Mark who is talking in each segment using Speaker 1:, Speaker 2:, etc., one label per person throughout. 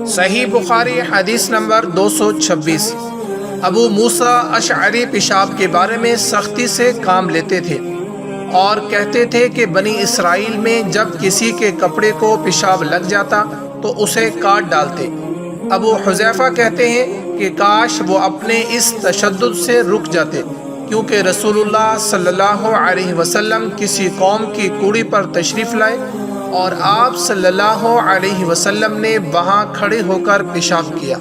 Speaker 1: صحیح بخاری حدیث نمبر 226۔ ابو موسیٰ اشعری پیشاب کے بارے میں سختی سے کام لیتے تھے اور کہتے تھے کہ بنی اسرائیل میں جب کسی کے کپڑے کو پیشاب لگ جاتا تو اسے کاٹ ڈالتے۔ ابو حذیفہ کہتے ہیں کہ کاش وہ اپنے اس تشدد سے رک جاتے، کیونکہ رسول اللہ صلی اللہ علیہ وسلم کسی قوم کی کوڑی پر تشریف لائے اور آپ صلی اللہ علیہ وسلم نے وہاں کھڑے ہو کر پیشاب کیا۔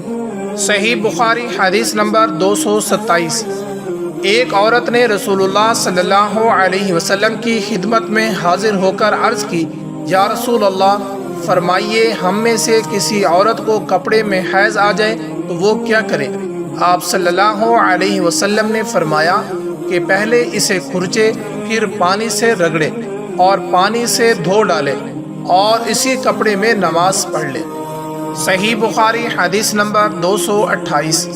Speaker 1: صحیح بخاری حدیث نمبر 227۔ ایک عورت نے رسول اللہ صلی اللہ علیہ وسلم کی خدمت میں حاضر ہو کر عرض کی، یا رسول اللہ، فرمائیے ہم میں سے کسی عورت کو کپڑے میں حیض آ جائے تو وہ کیا کرے؟ آپ صلی اللہ علیہ وسلم نے فرمایا کہ پہلے اسے کھرچے، پھر پانی سے رگڑے اور پانی سے دھو ڈالے اور اسی کپڑے میں نماز پڑھ لے۔ صحیح بخاری حدیث نمبر 228۔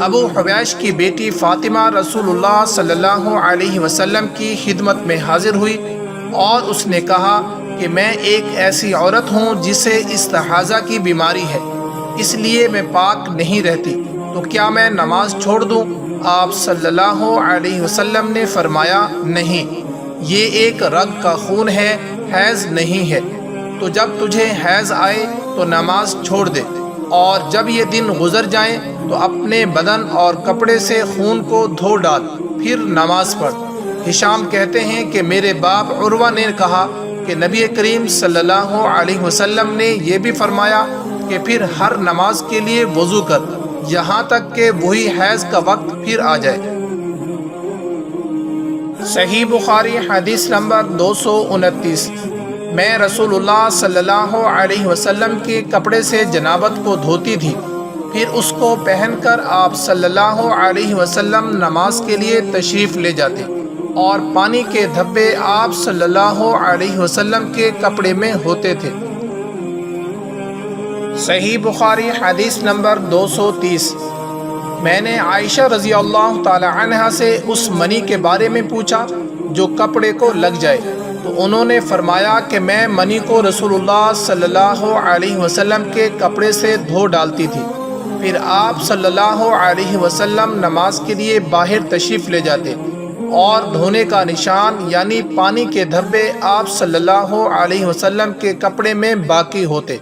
Speaker 1: ابو حبیش کی بیٹی فاطمہ رسول اللہ صلی اللہ علیہ وسلم کی خدمت میں حاضر ہوئی اور اس نے کہا کہ میں ایک ایسی عورت ہوں جسے استحاضہ کی بیماری ہے، اس لیے میں پاک نہیں رہتی، تو کیا میں نماز چھوڑ دوں؟ آپ صلی اللہ علیہ وسلم نے فرمایا، نہیں، یہ ایک رگ کا خون ہے، حیض نہیں ہے، تو جب تجھے حیض آئے تو نماز چھوڑ دے، اور جب یہ دن گزر جائیں تو اپنے بدن اور کپڑے سے خون کو دھو ڈال، پھر نماز پڑھ۔ ہشام کہتے ہیں کہ میرے باپ عروہ نے کہا کہ نبی کریم صلی اللہ علیہ وسلم نے یہ بھی فرمایا کہ پھر ہر نماز کے لیے وضو کر، یہاں تک کہ وہی حیض کا وقت پھر آ جائے۔ صحیح بخاری حدیث نمبر 229۔ میں رسول اللہ صلی اللہ علیہ وسلم کے کپڑے سے جنابت کو دھوتی تھی، پھر اس کو پہن کر آپ صلی اللہ علیہ وسلم نماز کے لیے تشریف لے جاتے اور پانی کے دھبے آپ صلی اللہ علیہ وسلم کے کپڑے میں ہوتے تھے۔ صحیح بخاری حدیث نمبر 230۔ میں نے عائشہ رضی اللہ تعالی عنہا سے اس منی کے بارے میں پوچھا جو کپڑے کو لگ جائے، تو انہوں نے فرمایا کہ میں منی کو رسول اللہ صلی اللہ علیہ وسلم کے کپڑے سے دھو ڈالتی تھی، پھر آپ صلی اللہ علیہ وسلم نماز کے لیے باہر تشریف لے جاتے اور دھونے کا نشان یعنی پانی کے دھبے آپ صلی اللہ علیہ وسلم کے کپڑے میں باقی ہوتے۔